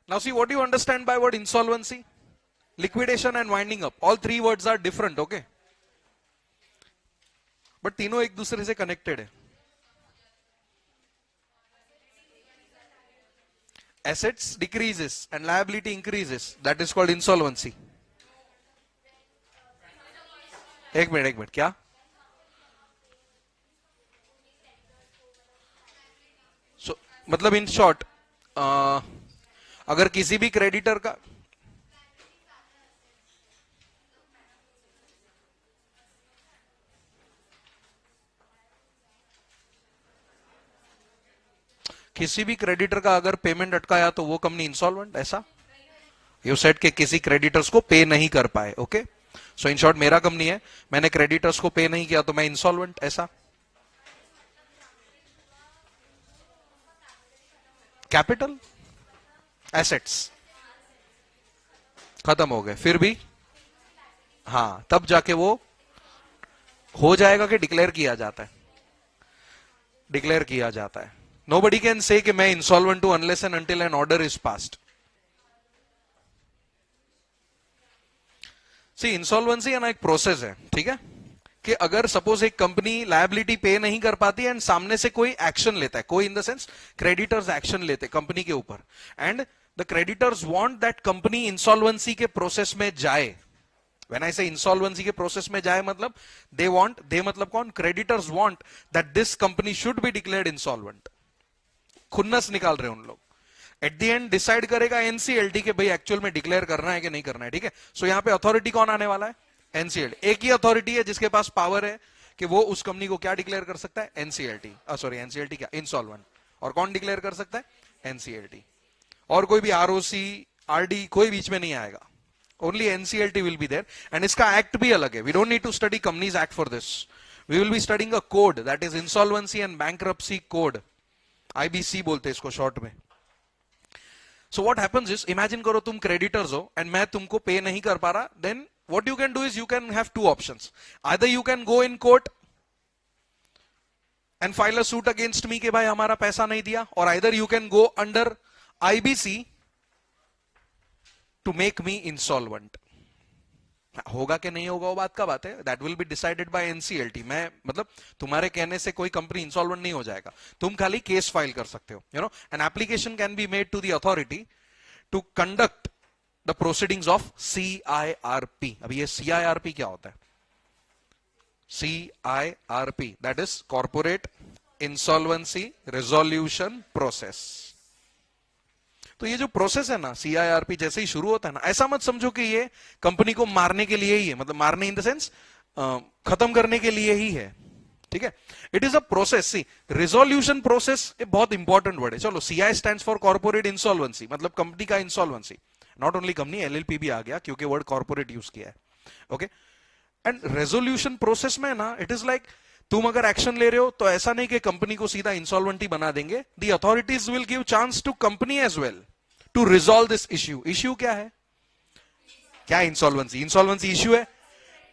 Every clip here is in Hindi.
Now see what do you understand by word insolvency? Liquidation and winding up. All three words are different, okay? But तीनों एक दूसरे से connected है. Assets decreases and liability increases. That is called insolvency. एक मिनट क्या? So मतलब in short, अगर किसी भी क्रेडिटर का अगर पेमेंट अटकाया तो वो कंपनी इंसॉल्वेंट, ऐसा? यू सेड के किसी क्रेडिटर्स को पे नहीं कर पाए, ओके? सो इन शॉर्ट मेरा कंपनी है, मैंने क्रेडिटर्स को पे नहीं किया तो मैं इंसॉल्वेंट, ऐसा? कैपिटल, एसेट्स खत्म हो गए, फिर भी हाँ, तब जाके वो हो जाएगा कि डिक्लेयर किया जाता है? डिक्लेयर किया जाता है. Nobody can say कि मैं insolvent हूं unless and until an order is passed. See, insolvency है ना एक प्रोसेस है, ठीक है? कि अगर सपोज एक कंपनी लायबिलिटी पे नहीं कर पाती एंड सामने से कोई एक्शन लेता है, कोई in the sense creditors action लेते कंपनी के ऊपर, and the creditors want that company insolvency के प्रोसेस में जाए. When I say insolvency के प्रोसेस में जाए मतलब they मतलब कौन? Creditors want that this company should be declared insolvent. खुन्नस निकाल रहे हैं उन लोग. एट द एंड डिसाइड करेगा एनसीएलटी के भाई एक्चुअल में डिक्लेयर करना है कि नहीं करना है, ठीक है? सो यहां पे अथॉरिटी कौन आने वाला है? एनसीएलटी. एक ही अथॉरिटी है जिसके पास पावर है कि वो उस कंपनी को क्या डिक्लेयर कर सकता है? एनसीएलटी. सॉरी, एनसीएलटी क्या? इंसॉल्वेंट. और कौन डिक्लेयर कर सकता है? एनसीएलटी. और कोई भी आरओसी, आरडी कोई बीच में नहीं आएगा. Only NCLT will be there. And इसका एक्ट भी अलग है. We don't need to study companies act for this. We will be studying a code that is insolvency and bankruptcy code. IBC बोलते हैं इसको शॉर्ट में. So what happens is, imagine करो तुम क्रेडिटर्स हो एंड मैं तुमको पे नहीं कर पा रहा, then what you can do is you can have two options. Either you can go in court and file a suit against me कि भाई हमारा पैसा नहीं दिया, और either you can go under IBC to make me insolvent. होगा कि नहीं होगा वो बात का बात है. That will be decided by NCLT. मैं मतलब तुम्हारे कहने से कोई कंपनी इंसॉल्वेंट नहीं हो जाएगा. तुम खाली केस फाइल कर सकते हो. You know, an application can be made to the authority to conduct the proceedings of CIRP. अभी ये सीआईआरपी क्या होता है? CIRP that is corporate insolvency resolution process. तो ये जो प्रोसेस है ना सीआईआरपी, जैसे ही शुरू होता है ना, ऐसा मत समझो कि ये कंपनी को मारने के लिए ही है. मतलब मारने इन द सेंस खत्म करने के लिए ही है, ठीक है? It is a process. See, resolution process एक बहुत इंपॉर्टेंट वर्ड है. चलो, CI stands for corporate insolvency, मतलब कंपनी का insolvency. Not only company, LLP भी आ गया क्योंकि वर्ड कॉर्पोरेट यूज किया है, ओके? एंड रेजोल्यूशन प्रोसेस में ना, इट इज लाइक तुम अगर एक्शन ले रहे हो तो ऐसा नहीं कि कंपनी को सीधा इंसॉल्वेंट ही बना देंगे. The authorities will give chance to company as well to resolve this issue. Issue क्या है? क्या इंसॉल्वेंसी? इंसॉल्वेंसी इश्यू है.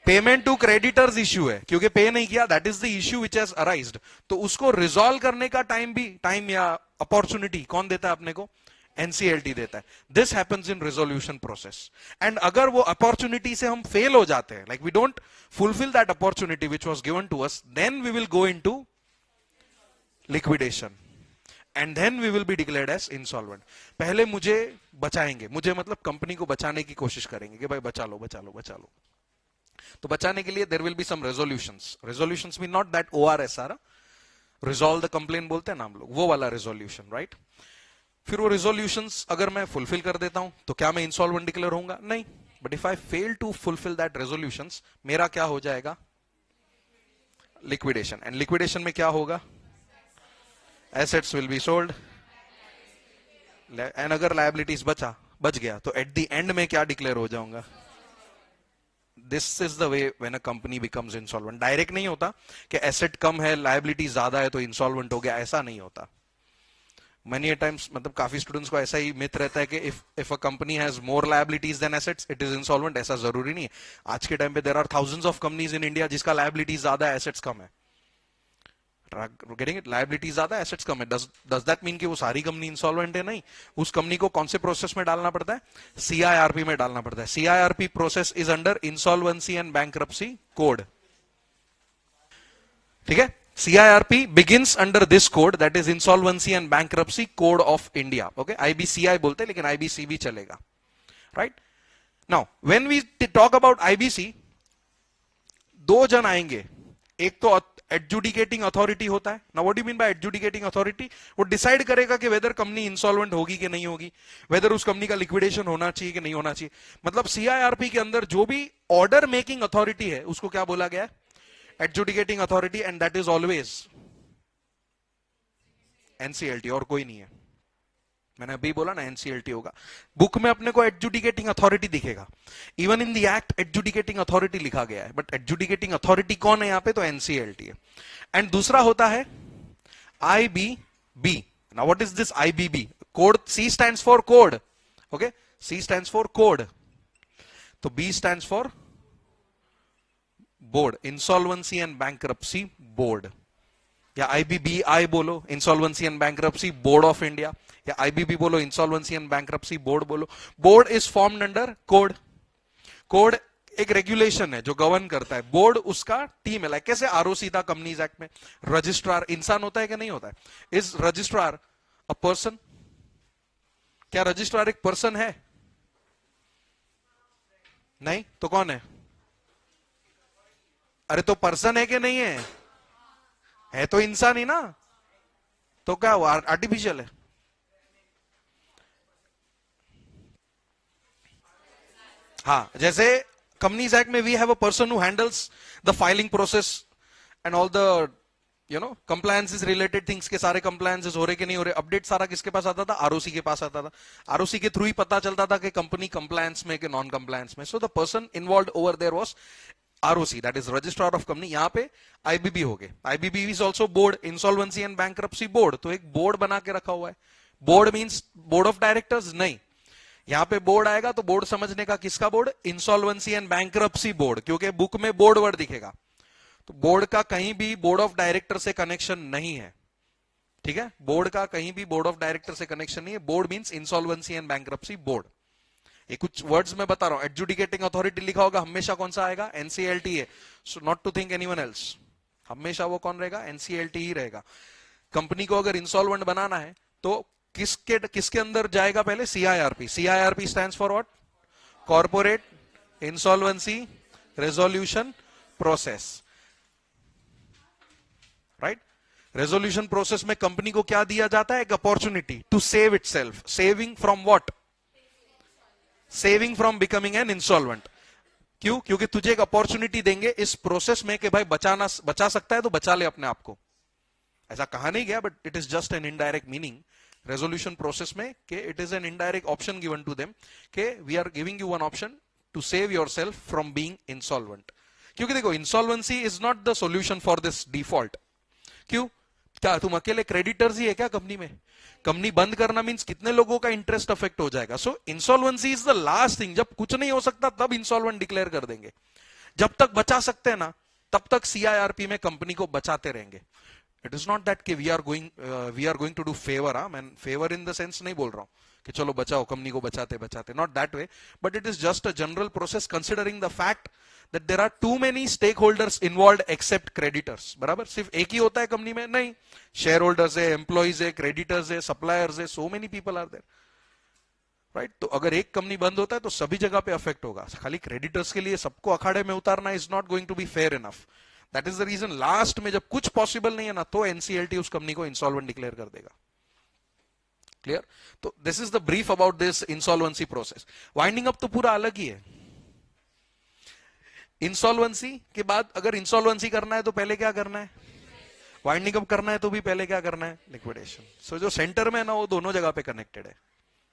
पेमेंट टू क्रेडिटर्स इश्यू है क्योंकि पे नहीं किया. That is the issue which has arised. तो उसको रिजॉल्व करने का टाइम या अपॉर्चुनिटी कौन देता है अपने को? एनसीएलटी देता है. This happens in resolution process. And अगर वो अपॉर्चुनिटी से हम फेल हो जाते हैं, like we don't fulfil that opportunity which was given to us, then we will go into liquidation and then we will be declared as insolvent. पहले मुझे बचाएंगे, मुझे मतलब कंपनी को बचाने की कोशिश करेंगे कि भाई बचा लो बचा लो बचा लो. तो बचाने के लिए there will be some resolutions. Resolutions mean not that O R S R, resolve the complain बोलते हैं ना हम लोग, वो वाला रेजोल्यूशन, राइट? फिर वो रेजोल्यूशंस अगर मैं फुलफिल कर देता हूं तो क्या मैं इंसॉल्वेंट डिक्लेयर होऊंगा? नहीं. But if I fail to fulfil that resolutions, मेरा क्या हो जाएगा? लिक्विडेशन. एंड लिक्विडेशन में क्या होगा? Assets will be sold. And अगर लायबिलिटीज बच गया तो एट द एंड में क्या डिक्लेयर हो जाऊंगा? This is the way when a company becomes insolvent. Direct नहीं होता कि एसेट कम है लायबिलिटी ज्यादा है तो इंसॉल्वेंट हो गया, ऐसा नहीं होता. Many a times, मतलब काफी स्टूडेंट्स को ऐसा ही मिथ रहता है कि if a company has more liabilities than assets, it is insolvent. ऐसा जरूरी नहीं है. आज के टाइम पे there are thousands of companies in India जिसका liabilities ज्यादा है, assets कम है, गेटिंग इट? लायबिलिटी ज्यादा, एसेट्स कम है. डज दैट मीन कि वो सारी कंपनी इंसॉल्वेंट है? नहीं. उस कंपनी को कौन से प्रोसेस में डालना पड़ता है? सीआईआरपी में डालना पड़ता है. CIRP process is under insolvency and bankruptcy code. ठीक है. CIRP begins under this code, that is Insolvency and Bankruptcy Code of India. Okay, IBCI बोलते हैं, लेकिन IBC भी चलेगा. Right? Now, when we talk about IBC, दो जन आएंगे. एक तो एडजुडिकेटिंग अथॉरिटी होता है. Now, what do you mean by adjudicating authority? वो डिसाइड करेगा कि वेदर कंपनी इंसॉल्वेंट होगी कि नहीं होगी, वेदर उस कंपनी का लिक्विडेशन होना चाहिए कि नहीं होना चाहिए. मतलब CIRP के अंदर जो भी ऑर्डर मेकिंग अथॉरिटी है उसको क्या बोला गया है? Adjudicating authority. And that is always NCLT, और कोई नहीं है. मैंने अभी बोला ना NCLT होगा. बुक में अपने को एडजुडिकेटिंग अथॉरिटी दिखेगा. Even in the act adjudicating authority लिखा गया है, बट एडजुडिकेटिंग अथॉरिटी कौन है यहां पे? तो NCLT है. एंड दूसरा होता है IBB. Now what is this IBB? Code. C stands for code. Okay, C stands for code. तो B stands for board, insolvency and bankruptcy board. या IBBI बोलो, insolvency and bankruptcy board of India. या IBB बोलो, इंसॉल्वेंसी एंड बैंक्रप्सी बोर्ड बोलो. Board is formed under code. Code एक रेगुलेशन है जो गवर्न करता है. बोर्ड उसका टीम है. लाइक कैसे ROC था कंपनीज एक्ट में. रजिस्ट्रार इंसान होता है कि नहीं होता है? Is registrar a person? क्या रजिस्ट्रार एक पर्सन है? नहीं. तो कौन है? अरे तो पर्सन है कि नहीं है? है तो इंसान ही ना. तो क्या वो आर्टिफिशियल है? हाँ, जैसे कंपनीज एक्ट में we have a person who handles the filing process and all the compliances related things के सारे कंप्लायंसेस हो रहे कि नहीं हो रहे. अपडेट सारा किसके पास आता था? ROC के पास आता था. ROC के थ्रू ही पता चलता था कि कंपनी कंप्लायंस में कि नॉन कंप्लायंस में. So the person involve over there was ROC, that is Registrar of Company. यहां पे IBB हो गए. IBB is also board, Insolvency and Bankruptcy Board. तो एक बोर्ड बना के रखा हुआ है. Board means board of directors नहीं. यहां पे बोर्ड आएगा तो बोर्ड समझने का किसका board? Insolvency and bankruptcy board. क्योंकि बुक में बोर्ड वर्ड दिखेगा. तो बोर्ड का कहीं भी बोर्ड ऑफ डायरेक्टर से कनेक्शन नहीं है. ठीक है, बोर्ड का कहीं भी बोर्ड ऑफ डायरेक्टर से कनेक्शन नहीं है. Board means insolvency and bankruptcy board. ये कुछ वर्ड्स में बता रहा हूं. एडजुडिकेटिंग अथॉरिटी लिखा होगा, हमेशा कौन सा आएगा? NCLT है. So not to think anyone else. हमेशा वो कौन रहेगा? NCLT ही रहेगा. कंपनी को अगर इंसॉल्वेंट बनाना है तो किसके अंदर जाएगा? पहले CIRP. CIRP stands for what? Corporate insolvency resolution process. Right. Resolution process में कंपनी को क्या दिया जाता है? एक opportunity to save itself. Saving from what? Saving from becoming an insolvent. क्यों? क्योंकि तुझे एक अपॉर्चुनिटी देंगे इस प्रोसेस में कि भाई बचा सकता है तो बचा ले अपने आप को. ऐसा कहा नहीं गया, but it is just an indirect meaning resolution process में कि it is an indirect option given to them कि we are giving you one option to save yourself from being insolvent. क्योंकि देखो, insolvency is not the solution for this default. क्यों? क्या तुम अकेले क्रेडिटर्स ही है क्या कंपनी में? कंपनी बंद करना मींस कितने लोगों का इंटरेस्ट अफेक्ट हो जाएगा. So insolvency is the last thing. जब कुछ नहीं हो सकता तब इंसॉल्वेंट डिक्लेयर कर देंगे. जब तक बचा सकते हैं ना, तब तक CIRP में कंपनी को बचाते रहेंगे. इट इज नॉट दैट कि we are going to do favour. मैं फेवर इन द सेंस नहीं बोल रहा हूं कि चलो बचाओ, कंपनी को बचाते बचाते. Not that way, but it is just a general process considering the fact that there are too many stakeholders involved except creditors. बराबर. सिर्फ एक ही होता है कंपनी में? नहीं. शेयर होल्डर्स है, एम्प्लॉइज है, क्रेडिटर्स है, सप्लायर्स है. So many people are there. Right. तो अगर एक कंपनी बंद होता है तो सभी जगह पे अफेक्ट होगा. खाली क्रेडिटर्स के लिए सबको अखाड़े में उतारना is not going to be fair enough. That is the reason last में जब कुछ पॉसिबल नहीं है ना, तो NCLT उस कंपनी को इंसॉल्वेंट डिक्लेयर कर देगा. क्लियर? तो this is the brief about this insolvency process. Winding up तो पूरा अलग ही है. इंसॉल्वेंसी के बाद अगर इंसॉल्वेंसी करना है तो पहले क्या करना है? वाइंडिंग अप करना है तो भी पहले क्या करना है? लिक्विडेशन. सो जो सेंटर में है ना, वो दोनों जगह पे कनेक्टेड है.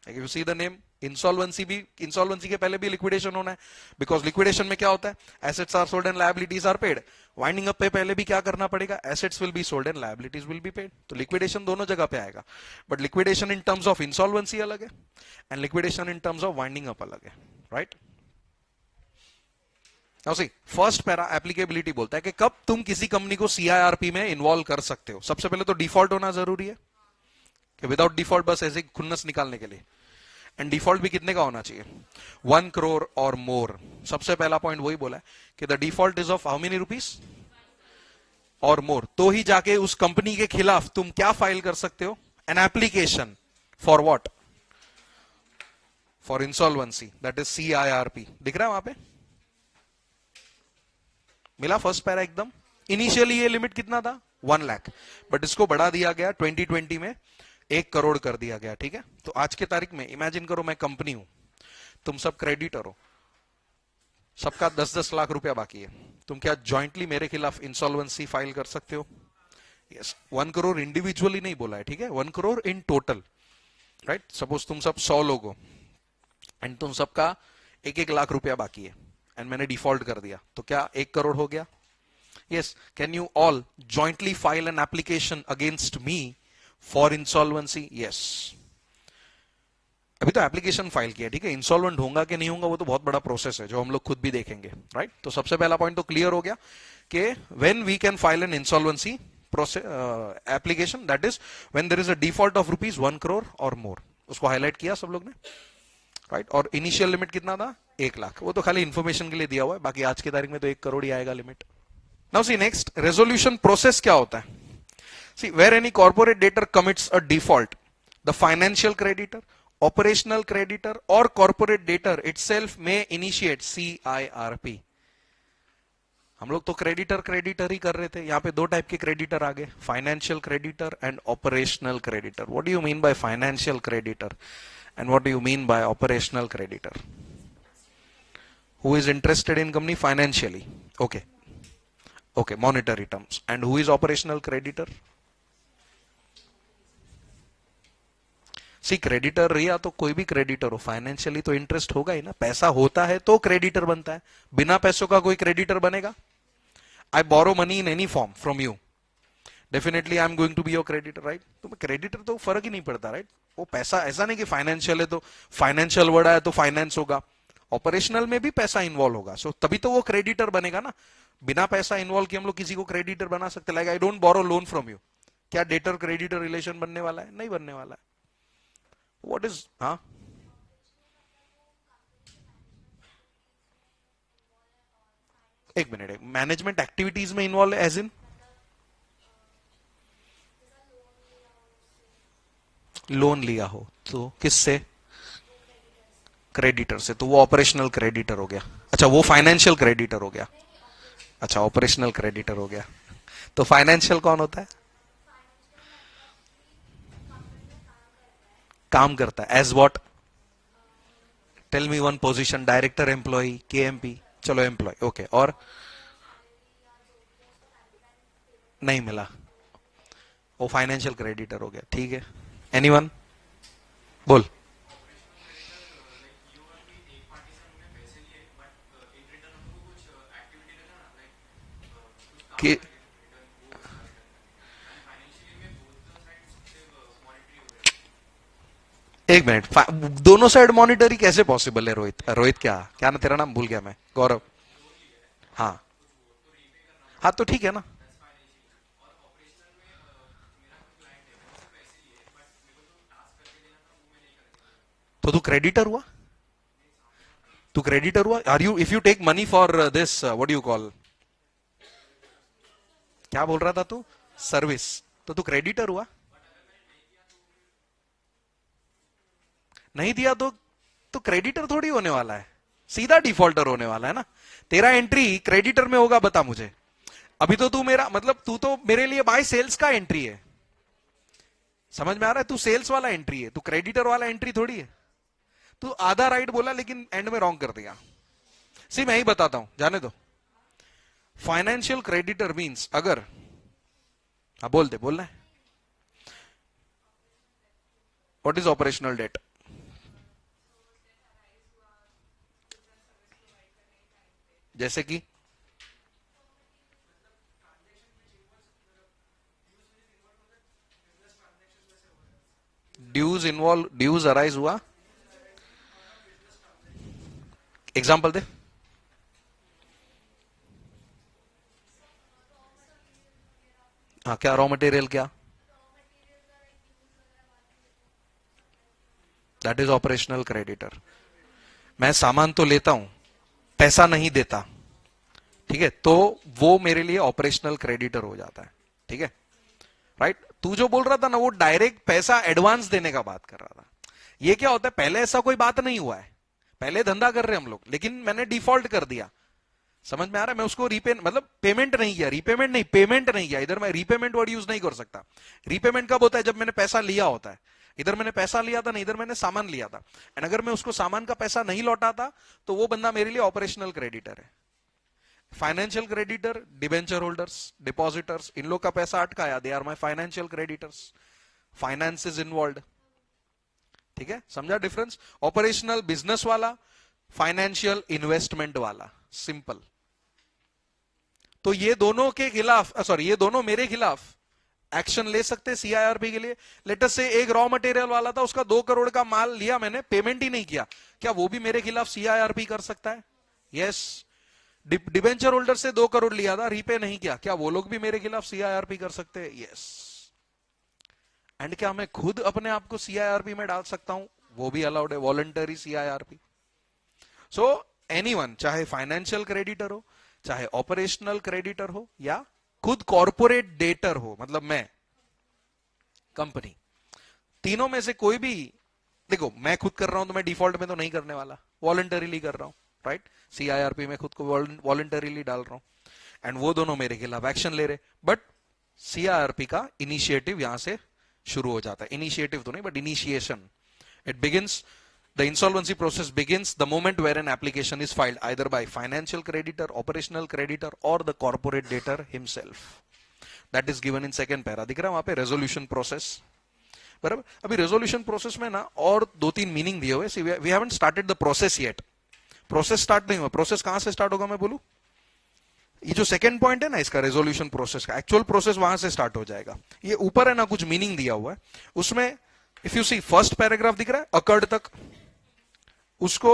If you see the name, insolvency के पहले भी लिक्विडेशन होना है. बिकॉज लिक्विडेशन में क्या होता है? Assets are sold and liabilities are paid. Winding up पे पहले भी क्या करना पड़ेगा? Assets will be sold and liabilities will be paid. तो लिक्विडेशन दोनों जगह पे आएगा. But liquidation in terms of insolvency अलग है and liquidation in terms of winding up अलग है. Right. Now see first para applicability बोलता है कि कब तुम किसी कंपनी को सीआईआरपी में इन्वॉल्व कर सकते हो। सबसे पहले तो डिफॉल्ट होना जरूरी है कि विदाउट डिफॉल्ट बस ऐसे खुन्नस निकालने के लिए। एंड डिफॉल्ट भी कितने का होना चाहिए? 1 करोड़ और मोर। सबसे पहला पॉइंट वही बोला है कि the default is of how many rupees और मोर, तो ही जाके उस कंपनी के खिलाफ तुम क्या फाइल कर सकते हो? An application for what? For insolvency, that is CIRP. दिख रहा है वहां पे? मिला फर्स्ट पैरा एकदम। इनिशियली ये लिमिट कितना था? 1 लाख, बट इसको बढ़ा दिया गया 2020 में 1 करोड़ कर दिया गया। ठीक है, तो आज के तारीख में इमेजिन करो मैं कंपनी हूं, तुम सब क्रेडिटर हो, सबका 10-10 लाख रुपया बाकी है, तुम क्या जॉइंटली मेरे खिलाफ इंसॉल्वेंसी फाइल कर सकते हो? यस। 1 करोड़ इंडिविजुअली नहीं बोला है, ठीक है, 1 crore in total, right? Suppose तुम सब 100 लोग हो एंड तुम सबका 1-1 लाख रुपया बाकी है एंड मैंने डिफॉल्ट कर दिया, तो क्या 1 करोड़ हो गया? Yes. Can you all jointly file an application against me for insolvency? Yes. अभी तो एप्लीकेशन फाइल किया, ठीक है, इंसॉल्वेंट होगा कि नहीं होगा वो तो बहुत बड़ा प्रोसेस है जो हम लोग खुद भी देखेंगे, राइट? तो सबसे पहला पॉइंट तो क्लियर हो गया कि when we can file an insolvency process application, that is when there is a default of rupees 1 crore और मोर। उसको हाईलाइट किया सब लोग ने, राइट? और इनिशियल लिमिट कितना था? 1 लाख। वो तो खाली इंफॉर्मेशन के लिए दिया हुआ है, बाकी आज की तारीख में तो 1 करोड़ ही आएगा limit. Now see next, resolution process क्या होता है? See where any corporate debtor commits a default, the financial creditor, operational creditor और कॉर्पोरेट डेटर इटसेल्फ में इनिशिएट सीआईआरपी। हम लोग तो क्रेडिटर ही कर रहे थे, यहां पे 2 टाइप के क्रेडिटर आ गए, financial creditor and operational creditor. What do you mean by financial creditor and what do you mean by operational creditor? Who is interested in company financially? Okay, okay, monetary terms. And who is operational creditor? See creditor या तो कोई भी क्रेडिटर हो, फाइनेंशियली तो इंटरेस्ट होगा ही ना, पैसा होता है तो क्रेडिटर बनता है, बिना पैसों का कोई क्रेडिटर बनेगा? I borrow money in any form from you, definitely I am going to be your creditor, right? तो क्रेडिटर तो फर्क ही नहीं पड़ता, राइट? वो पैसा ऐसा नहीं कि फाइनेंशियल है तो फाइनेंशियल वर्ड आया तो फाइनेंस होगा, ऑपरेशनल में भी पैसा इन्वॉल्व होगा, सो तभी तो वो क्रेडिटर बनेगा ना। बिना पैसा इन्वॉल्व किए हम लोग किसी को क्रेडिटर बना सकते? Like I don't borrow loan from you, क्या डेटर क्रेडिटर रिलेशन बनने वाला है? नहीं बनने वाला है। व्हाट इज, हाँ, एक मिनट, मैनेजमेंट एक्टिविटीज में इन्वॉल्व एज इन लोन लिया हो तो किससे? क्रेडिटर से, तो वो ऑपरेशनल क्रेडिटर हो गया। अच्छा, वो फाइनेंशियल क्रेडिटर हो गया। अच्छा, ऑपरेशनल क्रेडिटर हो गया। तो फाइनेंशियल कौन होता है? काम करता है as what? Tell me one position, director, employ, KMP? चलो एम्प्लॉय, ओके। और नहीं मिला, वो फाइनेंशियल क्रेडिटर हो गया, ठीक है। एनीवन? बोल। कि एक मिनट, दोनों साइड मॉनिटरी कैसे पॉसिबल है रोहित? रोहित क्या क्या ना, तेरा नाम भूल गया मैं, गौरव। हाँ, हाँ तो ठीक है ना। तो तू क्रेडिटर हुआ? तू क्रेडिटर हुआ? Are you, if you take money for this what do you call, क्या बोल रहा था तू? सर्विस, तो तू क्रेडिटर हुआ? नहीं दिया तो क्रेडिटर थोड़ी होने वाला है, सीधा डिफॉल्टर होने वाला है ना। तेरा एंट्री क्रेडिटर में होगा, बता मुझे। अभी तो तू मेरा मतलब, तू तो मेरे लिए बाय सेल्स का एंट्री है, समझ में आ रहा है? तू सेल्स वाला एंट्री है, तू क्रेडिटर वाला एंट्री थोड़ी है। तू आधा राइट बोला लेकिन एंड में रॉन्ग कर दिया। सी मैं ही बताता हूं, जाने दो। फाइनेंशियल क्रेडिटर मींस, अगर, हाँ बोल दे, बोलना है। What is operational debt? जैसे कि ड्यूज इन्वॉल्व, ड्यूज अराइज हुआ, एग्जाम्पल दे। हाँ, क्या रॉ मटेरियल, क्या? That is operational creditor. मैं सामान तो लेता हूं, पैसा नहीं देता, ठीक है, तो वो मेरे लिए ऑपरेशनल क्रेडिटर हो जाता है। ठीक है, राइट। तू जो बोल रहा था ना, वो डायरेक्ट पैसा एडवांस देने का बात कर रहा था। ये क्या होता है, पहले ऐसा कोई बात नहीं हुआ है, पहले धंधा कर रहे हम लोग, लेकिन मैंने डिफॉल्ट कर दिया। समझ में आ रहा है? मैं उसको रीपे मतलब पेमेंट नहीं किया, रीपेमेंट नहीं, पेमेंट नहीं किया। इधर मैं रीपेमेंट वर्ड यूज नहीं कर सकता। रीपेमेंट कब होता है? जब मैंने पैसा लिया होता है। इधर मैंने पैसा लिया था नहीं, इधर मैंने सामान लिया था, एंड अगर मैं उसको सामान का पैसा नहीं लौटाता तो वो बंदा मेरे लिए ऑपरेशनल क्रेडिटर है। Financial creditor, debenture holders, depositors, इन लोग का पैसा अटकाया, they are my financial creditors. Finance is involve. ठीक है, समझा डिफरेंस? ऑपरेशनल बिजनेस वाला, फाइनेंशियल इन्वेस्टमेंट वाला, सिंपल। तो ये दोनों के खिलाफ, सॉरी, ये दोनों मेरे खिलाफ एक्शन ले सकते सीआईआरपी के लिए। लेटेस्ट से एक रॉ मटेरियल वाला था, उसका 2 करोड़ का माल लिया मैंने, पेमेंट ही नहीं किया, क्या वो भी मेरे खिलाफ सीआईआरपी कर सकता है? यस। डिबेंचर होल्डर से 2 करोड़ लिया था, रीपे नहीं किया, क्या वो लोग भी मेरे खिलाफ सीआईआरपी कर सकते हैं? यस। एंड क्या मैं खुद अपने आप को सीआईआरपी में डाल सकता हूं? वो भी अलाउड है, वॉलंटरी सीआईआरपी। सो एनीवन, चाहे फाइनेंशियल क्रेडिटर हो, चाहे ऑपरेशनल क्रेडिटर हो, या खुद कॉर्पोरेट डेटर हो, मतलब मैं, कंपनी, तीनों में से कोई भी, देखो मैं खुद कर रहा हूं तो मैं डिफॉल्ट में तो नहीं करने वाला, वॉलंटरीली कर रहा हूं, राइट। सीआईआरपी में खुद को वॉलंटरीली डाल रहा हूं, एंड वो दोनों मेरे खिलाफ एक्शन ले रहे, बट सीआईआरपी का इनिशिएटिव यहां से शुरू हो जाता है। इनिशिएटिव तो नहीं, but initiation, it begins, the insolvency process begins the moment where an application is filed either by financial creditor, operational creditor or the corporate debtor himself. That is given in second para. दिख रहा है वहां पे resolution process, बराबर। अभी resolution process में ना और 2-3 मीनिंग दिए हुए। See, we haven't started the process yet. Process start नहीं हुआ। प्रोसेस कहां से स्टार्ट होगा मैं बोलूं? ये जो सेकंड पॉइंट है ना इसका, रेजोल्यूशन प्रोसेस का, एक्चुअल प्रोसेस वहां से स्टार्ट हो जाएगा। ये ऊपर है ना कुछ मीनिंग दिया हुआ है उसमें, if you see first paragraph दिख रहा है अकर्ड तक, उसको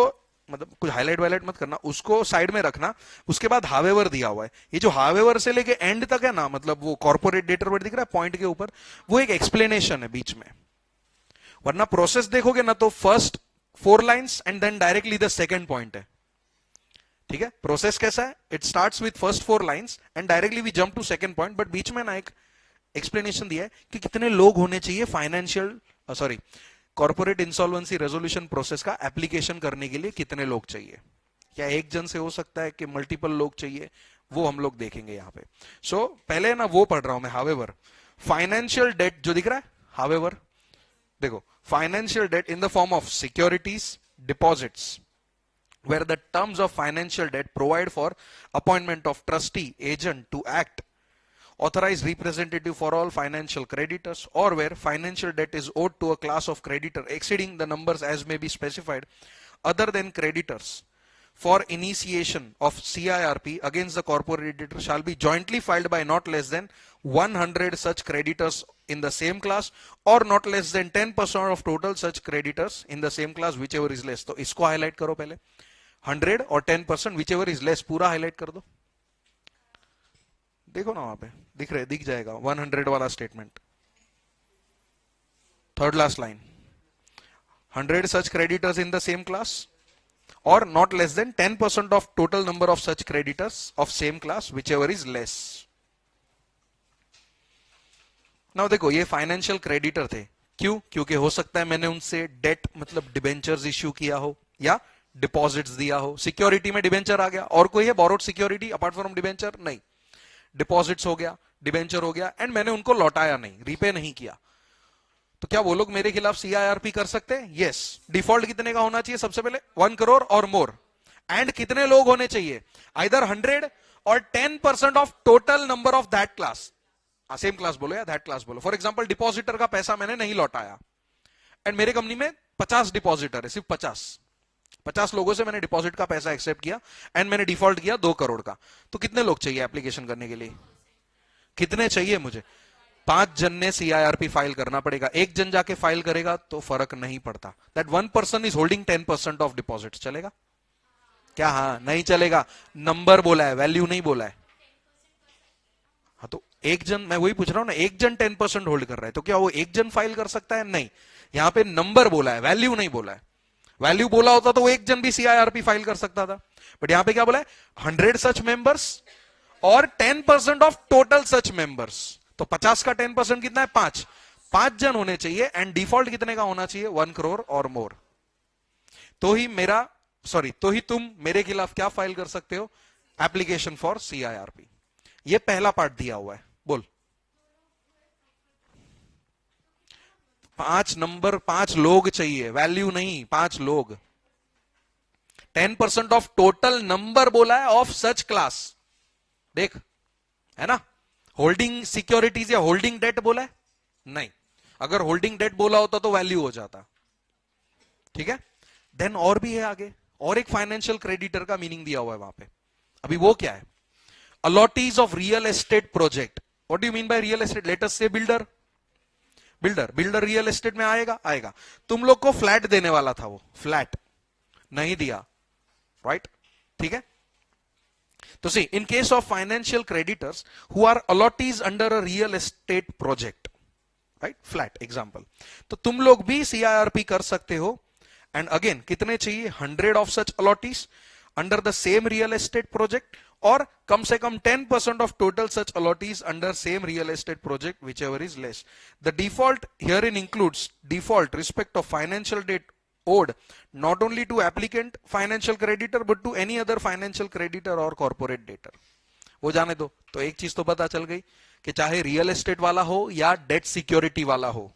मतलब कुछ हाईलाइट वाइलाइट मत करना, उसको साइड में रखना। उसके बाद हावेवर दिया हुआ है, ये जो हावेवर से लेके एंड तक है ना, मतलब वो कॉर्पोरेट डेटर वर्ड दिख रहा है पॉइंट के ऊपर, वो एक एक्सप्लेनेशन है बीच में। वरना प्रोसेस देखोगे ना तो first 4 lines and then directly the second point है। ठीक है, प्रोसेस कैसा है? It starts with first 4 lines and directly we jump to second point, but बीच में ना एक एक्सप्लेनेशन दिया है कि कितने लोग होने चाहिए financial, sorry, corporate insolvency resolution process का एप्लीकेशन करने के लिए कितने लोग चाहिए। क्या एक जन से हो सकता है कि मल्टीपल लोग चाहिए? वो हम लोग देखेंगे यहां पे। सो पहले ना वो पढ़ रहा हूं मैं, हावेवर फाइनेंशियल डेट जो दिख रहा है, हावेवर देखो, financial debt in the form of securities, deposits, where the terms of financial debt provide for appointment of trustee agent to act authorized representative for all financial creditors, or where financial debt is owed to a class of creditor exceeding the numbers as may be specified other than creditors. For initiation of CIRP against the corporate debtor shall be jointly filed by not less than 100 such creditors in the same class, or not less than 10% of total such creditors in the same class, whichever is less. तो इसको हाईलाइट करो पहले, 100 और 10%, whichever is less, पूरा हाईलाइट कर दो। देखो ना वहां पे दिख जाएगा 100 वाला statement, third last line, 100 such creditors in the same class or not less than 10% of total number of such creditors of same class, whichever is less. Now देखो, ये फाइनेंशियल क्रेडिटर थे, क्यों? क्योंकि हो सकता है मैंने उनसे डेट मतलब डिबेंचर्स इश्यू किया हो या डिपॉजिट्स दिया हो। सिक्योरिटी में डिबेंचर आ गया, और कोई है borrowed security apart from debenture? नहीं। डिपॉजिट्स हो गया, डिबेंचर हो गया, एंड मैंने उनको लौटाया नहीं, रीपे नहीं किया, तो क्या वो लोग मेरे खिलाफ सीआईआरपी कर सकते हैं? यस। डिफॉल्ट कितने का होना चाहिए? सबसे पहले 1 करोड़ और मोर, एंड कितने लोग होने चाहिए? आइदर 100 और 10% of total number of that class. Same class बोलो या दैट क्लास बोलो। फॉर एग्जाम्पल, डिपॉजिटर का पैसा मैंने नहीं लौटाया, एंड मेरे कंपनी में 50 डिपॉजिटर है, सिर्फ 50 लोगों से मैंने डिपॉजिट का पैसा एक्सेप्ट किया, एंड मैंने डिफॉल्ट किया 2 करोड़ का। तो कितने लोग चाहिए एप्लीकेशन करने के लिए? कितने चाहिए मुझे? 5 जन ने सीआईआरपी फाइल करना पड़ेगा। एक जन जाके फाइल करेगा तो फर्क नहीं पड़ता। That 1 person is holding 10% of deposit, चलेगा क्या? हाँ, नहीं चलेगा, नंबर बोला है, वैल्यू नहीं बोला है। हाँ, तो एक जन, मैं वही पूछ रहा हूं ना, एक जन 10% होल्ड कर रहा है तो क्या वो एक जन फाइल कर सकता है? नहीं, यहां पे नंबर बोला है, वैल्यू नहीं बोला है। वैल्यू बोला होता तो वो एक जन भी सीआईआरपी फाइल कर सकता था, बट यहां पे क्या बोला है? 100 सच मेंबर्स और 10% ऑफ टोटल सच मेंबर्स। तो 50 का 10% कितना है? 5। 5 जन होने चाहिए एंड डिफॉल्ट कितने का होना चाहिए? 1 करोड़ और मोर। तो ही मेरा, सॉरी, तो ही तुम मेरे खिलाफ क्या फाइल कर सकते हो? Application for CIRP. ये पहला पार्ट दिया हुआ है। बोल। 5 नंबर, 5 लोग चाहिए, वैल्यू नहीं, 5 लोग। 10% ऑफ टोटल नंबर बोला है ऑफ सच क्लास। देख, है ना? होल्डिंग सिक्योरिटीज या होल्डिंग डेट बोला है? नहीं। अगर होल्डिंग डेट बोला होता तो वैल्यू हो जाता। ठीक है? देन और भी है आगे, और एक फाइनेंशियल क्रेडिटर का मीनिंग दिया हुआ है वहां पे। अभी वो क्या है? Allottees of real estate project. What do you mean by real estate? Let us से बिल्डर। बिल्डर रियल एस्टेट में आएगा? आएगा। तुम लोग को फ्लैट देने वाला था, वो फ्लैट नहीं दिया, राइट? ठीक है? तो see, in case of financial creditors who are allottees under a real estate project, right, flat example, तो तुम लोग भी सीआईआरपी कर सकते हो। एंड अगेन कितने चाहिए? 100 of such allottees under the same real estate project, और कम से कम 10% of total such allottees under same real estate project, whichever is less. The default herein includes default respect of financial debt owed not only to applicant financial creditor but to any other financial creditor or corporate debtor. वो जाने दो। तो एक चीज तो पता चल गई कि चाहे रियल एस्टेट वाला हो या डेट सिक्योरिटी वाला हो,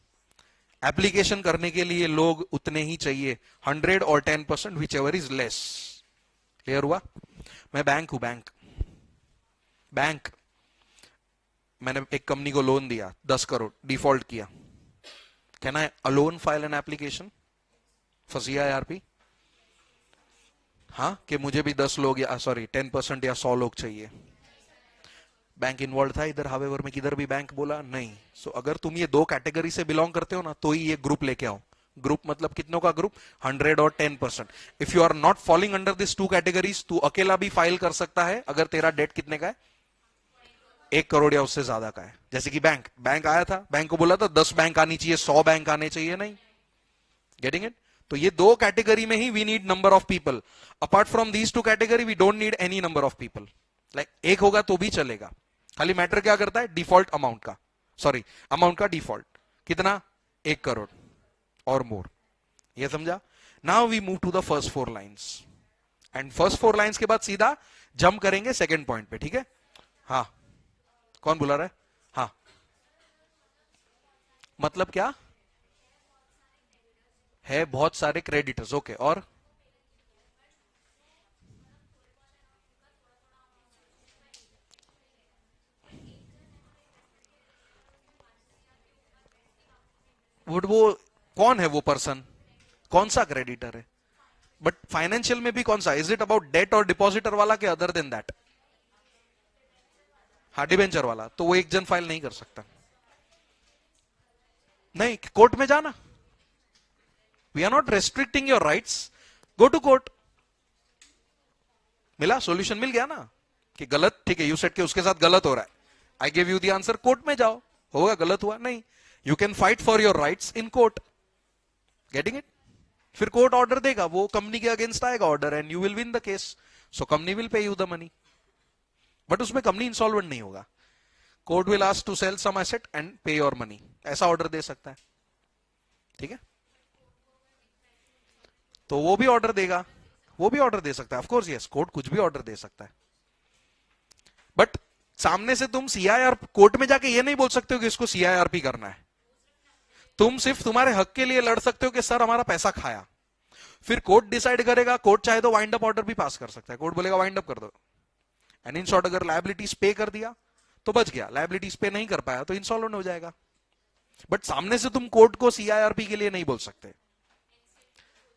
एप्लीकेशन करने के लिए लोग उतने ही चाहिए, 100 और 10%, whichever is less. क्लियर हुआ? मैं बैंक हूं, बैंक मैंने एक कंपनी को लोन दिया 10 करोड़, डिफॉल्ट किया। Can I alone file an application for CIRP? हाँ, कि मुझे भी 10 लोग या सॉरी 10% या 100 लोग चाहिए। बैंक इन्वॉल्व था इधर, हावेवर में किधर भी बैंक बोला नहीं। सो अगर तुम ये 2 कैटेगरी से बिलोंग करते हो ना, तो ही ये ग्रुप लेके आओ। ग्रुप मतलब कितनों का ग्रुप? 100 और 10%। If you are not following under this 2 categories, तू अकेला भी फाइल कर सकता है अगर तेरा डेट कितने का है? 1 करोड़ या उससे ज्यादा का है। जैसे कि बैंक आया था, बैंक को बोला था 10 बैंक आनी चाहिए, 100 बैंक आने चाहिए, नहीं। Getting it? तो ये 2 कैटेगरी में ही we need number of people. Apart from these 2 category we don't need any number of people. Like एक होगा तो भी चलेगा। खाली मैटर क्या करता है? डिफॉल्ट अमाउंट का, सॉरी अमाउंट का डिफॉल्ट कितना? 1 करोड़ और मोर। ये समझा? Now we move to the first 4 lines, and first 4 lines के बाद सीधा जंप करेंगे सेकेंड पॉइंट पे। ठीक है? हाँ, कौन बुला रहा है? हाँ, मतलब क्या है? बहुत सारे क्रेडिटर्स, ओके, और वो कौन है? वो पर्सन कौन सा क्रेडिटर है? बट फाइनेंशियल में भी कौन सा? इज इट अबाउट डेट और डिपॉजिटर वाला के अदर देन दैट? हाँ, डिबेंचर वाला। तो वो एक जन फाइल नहीं कर सकता। नहीं, कोर्ट में जाना। We are not restricting your rights, go to court. मिला? सॉल्यूशन मिल गया ना कि गलत, ठीक है, यू सेड के उसके साथ गलत हो रहा है, I give you the answer, court में जाओ, होगा गलत हुआ नहीं, you can fight for your rights in court. Getting it? फिर कोर्ट ऑर्डर देगा, वो कंपनी के अगेंस्ट आएगा order, and you will win the case, so company will pay you the money. But उसमें कंपनी इंसॉल्वेंट नहीं होगा। Court will ask to sell some asset and pay your money, ऐसा ऑर्डर दे सकता है। ठीक है? तो वो भी ऑर्डर देगा, वो भी ऑर्डर दे सकता है, ऑफ कोर्स यस, कोर्ट कुछ भी ऑर्डर दे सकता है। बट सामने से तुम सीआईआर कोर्ट में जाके ये नहीं बोल सकते हो कि इसको सीआईआरपी करना है। तुम सिर्फ तुम्हारे हक के लिए लड़ सकते हो कि सर हमारा पैसा खाया। फिर कोर्ट डिसाइड करेगा, कोर्ट चाहे तो वाइंड अप ऑर्डर भी पास कर सकता है। कोर्ट बोलेगा वाइंड अप कर दो, एंड इन शॉर्ट अगर लायबिलिटीज पे कर दिया तो बच गया, लायबिलिटीज पे नहीं कर पाया तो इंसॉल्वेंट हो जाएगा। बट सामने से तुम कोर्ट को सीआईआरपी के लिए नहीं बोल सकते।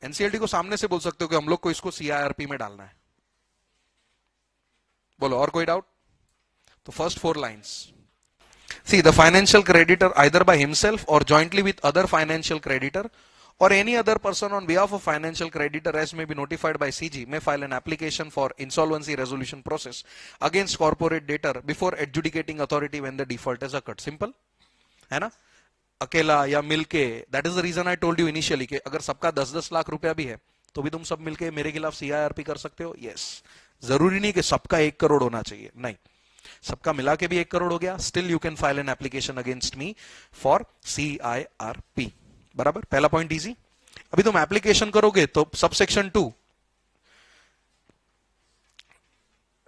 एनसीएलटी को सामने से बोल सकते हो कि हम लोग को इसको सीआईआरपी में डालना है। बोलो, और कोई डाउट? तो first 4 lines, see the financial creditor either by himself or jointly with other financial creditor or any other person on behalf of financial creditor as may be notified by CG may file an application for insolvency resolution process against corporate debtor before adjudicating authority when the default has occurred. Simple है ना, अकेला या मिलके. That is the reason I told you initially कि अगर सबका 10-10 लाख रुपया भी है तो भी तुम सब मिलके मेरे खिलाफ सीआईआरपी कर सकते हो. यस, जरूरी नहीं कि सबका 1 करोड़ होना चाहिए, नहीं, सबका मिला के भी 1 करोड़ हो गया, still you can file an application against me for CIRP. बराबर, पहला पॉइंट इजी. अभी तुम एप्लीकेशन करोगे तो सबसेक्शन 2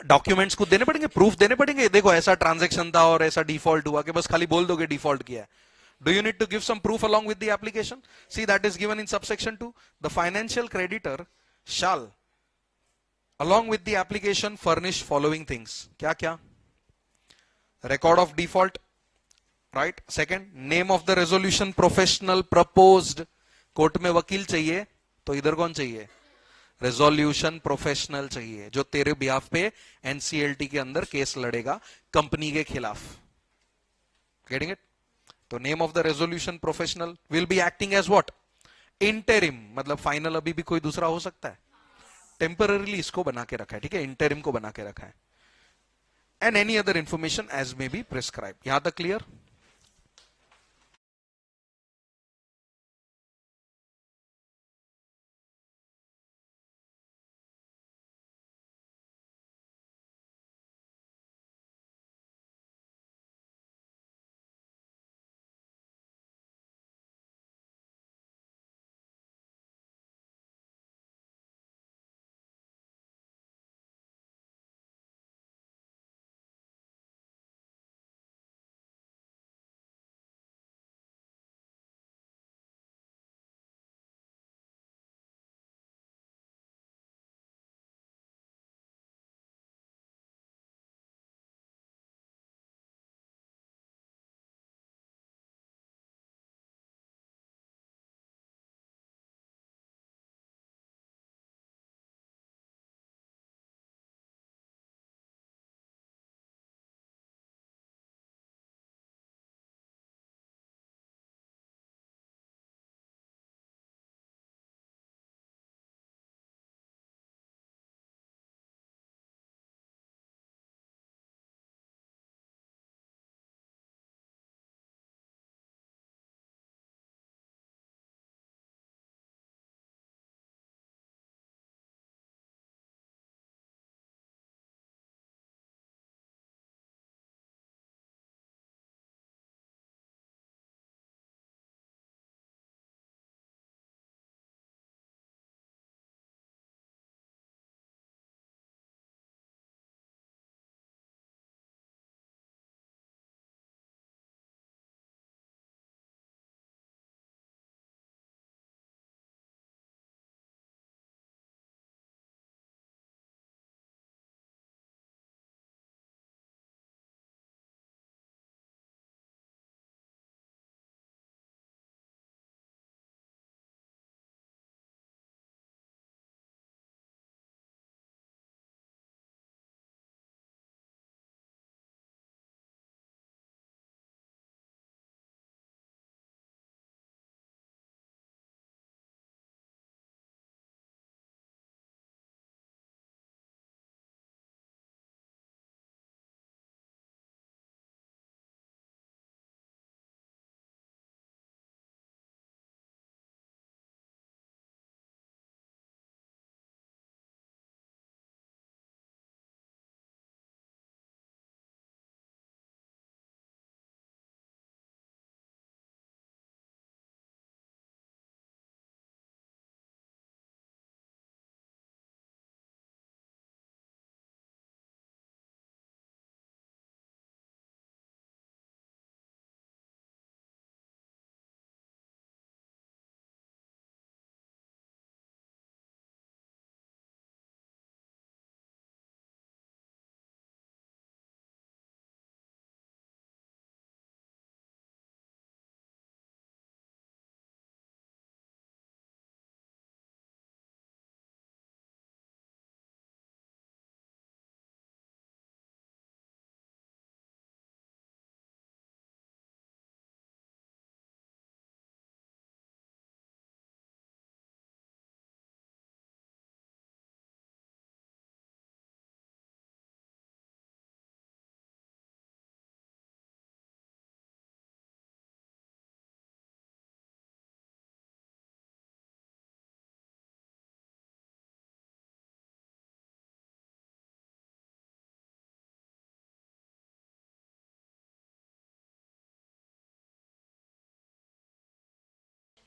डॉक्यूमेंट्स को देने पड़ेंगे, प्रूफ देने पड़ेंगे. देखो ऐसा ट्रांजैक्शन था और ऐसा डिफॉल्ट हुआ, कि बस खाली बोल दोगे डिफॉल्ट किया है. Do you need to give some proof along with the application? See, that is given in subsection 2. The financial creditor shall, along with the application, furnish following things. क्या क्या? Record of default, right? Second, name of the resolution professional proposed. Court में वकील चाहिए तो इधर कौन चाहिए? रेजोल्यूशन प्रोफेशनल चाहिए, जो तेरे बिहाफ पे एनसीएलटी के अंदर केस लड़ेगा कंपनी के खिलाफ. Getting it? तो name of the resolution professional will be acting as what? Interim, मतलब फाइनल अभी भी कोई दूसरा हो सकता है, टेम्पररीली इसको बना के रखा है, ठीक है, इंटरिम को बना के रखा है. And any other information as may be prescribe. यहां तक क्लियर?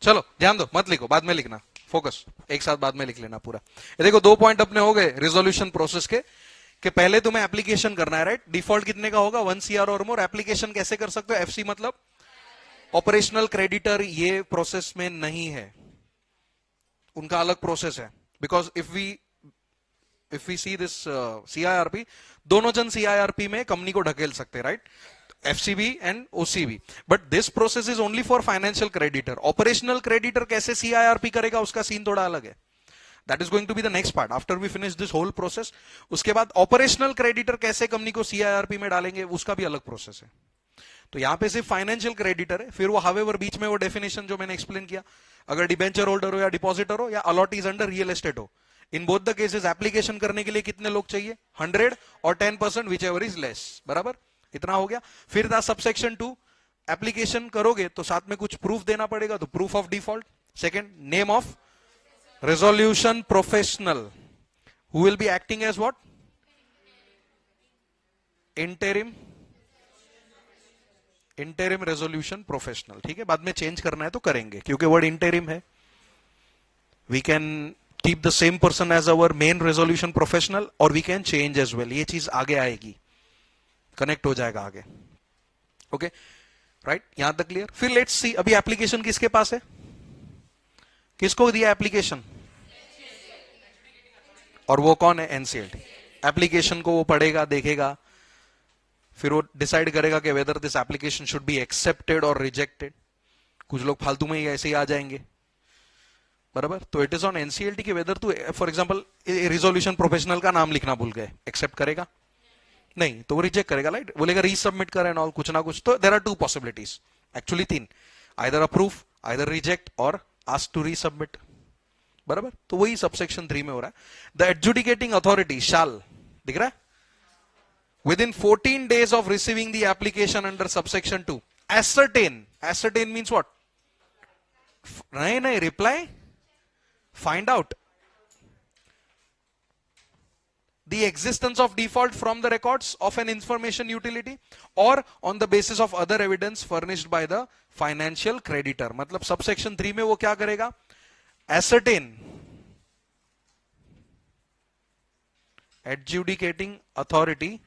चलो ध्यान दो, मत लिखो, बाद में लिखना, फोकस, एक साथ बाद में लिख लेना पूरा। ये देखो 2 पॉइंट अपने हो गए रिजोल्यूशन प्रोसेस के, कि पहले तुम्हें एप्लीकेशन करना है, राइट। डिफॉल्ट कितने का होगा, 1 CR और मोर। एप्लीकेशन कैसे कर सकते हो, FC मतलब ऑपरेशनल क्रेडिटर, ये प्रोसेस में नहीं है, उनका अलग प्रोसेस है। Because if we see this CIRP, दोनों जन CIRP में कंपनी को ढकेल सकते हैं, right, FCB and OCB। But this process is only for financial creditor. Operational creditor कैसे CIRP करेगा, उसका सीन थोड़ा अलग है। That is going to be the next part after we finish this whole process. उसके बाद ऑपरेशनल क्रेडिटर कैसे कंपनी को CIRP में डालेंगे, उसका भी अलग प्रोसेस है। तो यहां पे सिर्फ फाइनेंशियल क्रेडिटर है, फिर वो हावेवर बीच में वो डेफिनेशन जो मैंने एक्सप्लेन किया, अगर डिबेंचर होल्डर हो या डिपॉजिटर हो या अलॉटीज अंडर रियल एस्टेट हो, in both the cases application करने के लिए कितने लोग चाहिए, 100 और 10%, विच एवर इज लेस, बराबर, इतना हो गया। फिर था सबसेक्शन 2, एप्लीकेशन करोगे तो साथ में कुछ प्रूफ देना पड़ेगा, तो proof of default. Second, name of resolution professional, who will be acting as what, interim resolution professional, ठीक है। बाद में चेंज करना है तो करेंगे, क्योंकि वर्ड इंटेरिम है। We can keep the same person as our main resolution professional, और we can change as well, ये चीज आगे आएगी, कनेक्ट हो जाएगा आगे, ओके, राइट, यहां तक क्लियर। फिर लेट्स सी, अभी एप्लीकेशन किसके पास है, किसको दिया एप्लीकेशन, और वो कौन है, NCLT। एप्लीकेशन को वो पढ़ेगा, देखेगा, फिर वो डिसाइड करेगा कि whether this application should be accepted और रिजेक्टेड। कुछ लोग फालतू में ही ऐसे ही आ जाएंगे, बराबर। तो इट इज ऑन NCLT के whether to, for example resolution professional का नाम लिखना भूल गए, एक्सेप्ट करेगा, नहीं तो वो रिजेक्ट करेगा, राइट, बोलेगा रीसबमिट कर एंड ऑल, कुछ ना कुछ। तो there are 2 possibilities, actually 3, either approve, either reject, और आस्क टू रीसबमिट, बराबर। तो वही सबसेक्शन 3 में हो रहा है। द एडजुडिकेटिंग अथॉरिटी शैल, दिख रहा है, within 14 days of receiving the application under subsection 2, ascertain means what, nahi, reply, find out the existence of default from the records of an information utility, or on the basis of other evidence furnished by the financial creditor। मतलब subsection 3 में वो क्या करेगा, ascertain, adjudicating authority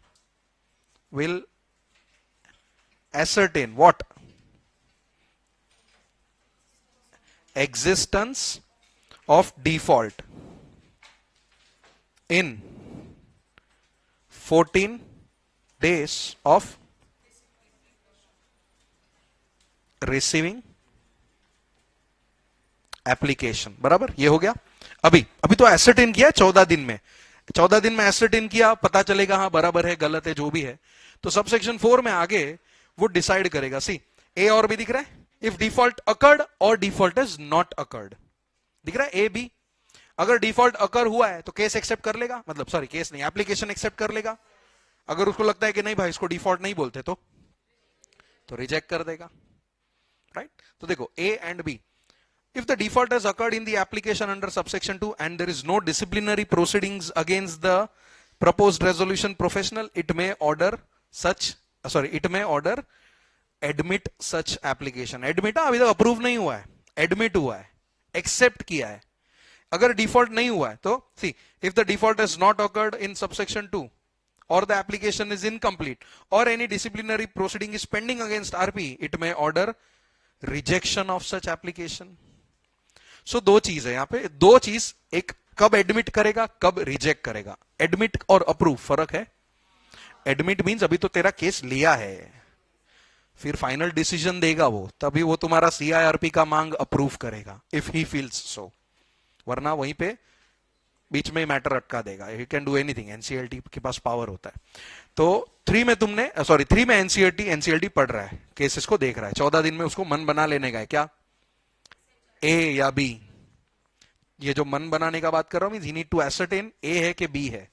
will ascertain what, existence of default in 14 days of receiving application, बराबर, ये हो गया। अभी तो ascertain किया 14 दिन में, 14 दिन में ascertain किया, पता चलेगा हाँ बराबर है, गलत है, जो भी है। तो सबसेक्शन 4 में आगे वो डिसाइड करेगा, सी A और B दिख रहा है, इफ डिफॉल्ट अकर्ड और डिफॉल्ट इज नॉट अकर्ड, दिख रहा है A B। अगर डिफॉल्ट अकर हुआ है तो केस एक्सेप्ट कर लेगा, मतलब सॉरी केस नहीं, एप्लीकेशन एक्सेप्ट कर लेगा। अगर उसको लगता है कि नहीं भाई इसको डिफॉल्ट नहीं बोलते तो रिजेक्ट कर देगा, राइट। तो देखो A and B, if the default has occurred in the application under subsection 2 and there is no disciplinary proceedings against the proposed resolution professional, it may order admit such application। admit अभी तक अप्रूव नहीं हुआ है, admit हुआ है, एक्सेप्ट किया है। अगर डिफॉल्ट नहीं हुआ है तो सी, if the default has not occurred in subsection 2 or the application is incomplete or any disciplinary proceeding is pending against RP, it may order rejection of such application। सो दो चीज है यहां पे, दो चीज, एक कब एडमिट करेगा, कब रिजेक्ट करेगा। एडमिट और अप्रूव फर्क है। एडमिट मींस अभी तो तेरा केस लिया है, फिर फाइनल डिसीजन देगा वो, तभी वो तुम्हारा CIRP का मांग अप्रूव करेगा इफ ही फील्स सो, वरना वहीं पे बीच में मैटर अटका देगा। He can do anything, NCLT के पास पावर होता है। तो 3 में NCLT पढ़ रहा है, केसेस को देख रहा है, 14 दिन में उसको मन बना लेने का है, क्या A या B। ये जो मन बनाने का बात कर रहा हूं, ही नीड टू एसर्टेन A है कि B है।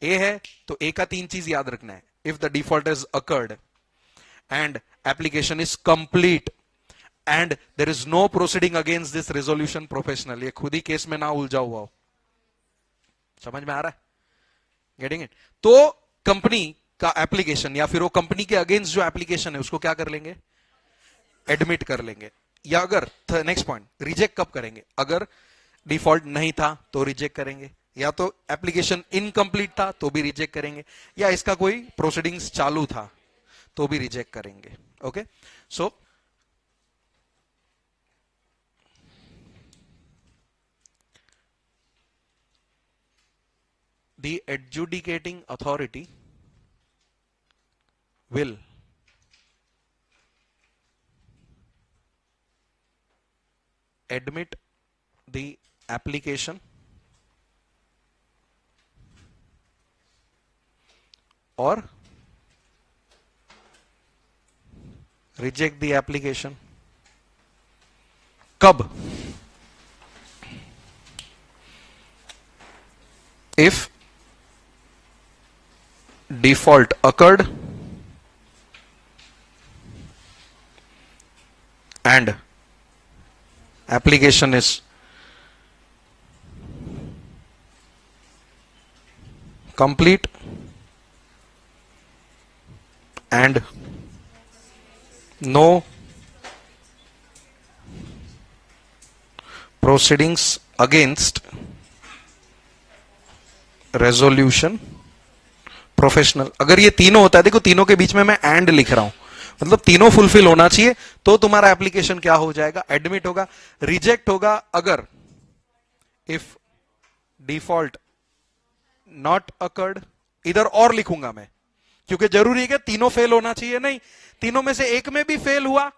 A है तो A का 3 चीज याद रखना है, if the default is occurred and application is complete and there is no proceeding against this resolution professional. ये खुद ही केस में ना उलझा हुआ हो, समझ में आ रहा है, गेटिंग इट। तो कंपनी का एप्लीकेशन या फिर वो कंपनी के अगेंस्ट जो एप्लीकेशन है उसको क्या कर लेंगे, एडमिट कर लेंगे। या अगर नेक्स्ट पॉइंट, रिजेक्ट कब करेंगे? अगर डिफॉल्ट नहीं था तो रिजेक्ट करेंगे, या तो एप्लीकेशन इनकम्प्लीट था तो भी रिजेक्ट करेंगे, या इसका कोई प्रोसीडिंग्स चालू था तो भी रिजेक्ट करेंगे. Okay, so the adjudicating authority will admit the application or reject the application. कब? If default occurred and application is complete and no proceedings against resolution professional. अगर ये तीनों होता है, देखो तीनों के बीच में मैं एंड लिख रहा हूं, मतलब तीनों फुलफिल होना चाहिए तो तुम्हारा एप्लीकेशन क्या हो जाएगा? एडमिट होगा. रिजेक्ट होगा अगर इफ डिफॉल्ट नॉट अकर्ड, इधर और लिखूंगा मैं क्योंकि जरूरी है कि तीनों फेल होना चाहिए. नहीं, तीनों में से एक में भी फेल हुआ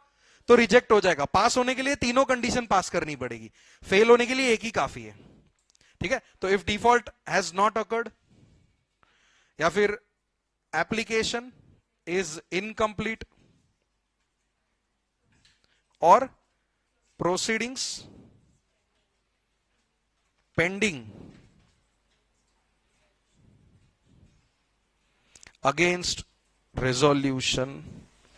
तो रिजेक्ट हो जाएगा. पास होने के लिए तीनों कंडीशन पास करनी पड़ेगी, फेल होने के लिए एक ही काफी है. ठीक है, तो if default has not occurred, या फिर एप्लीकेशन इज इनकम्प्लीट और proceedings pending against resolution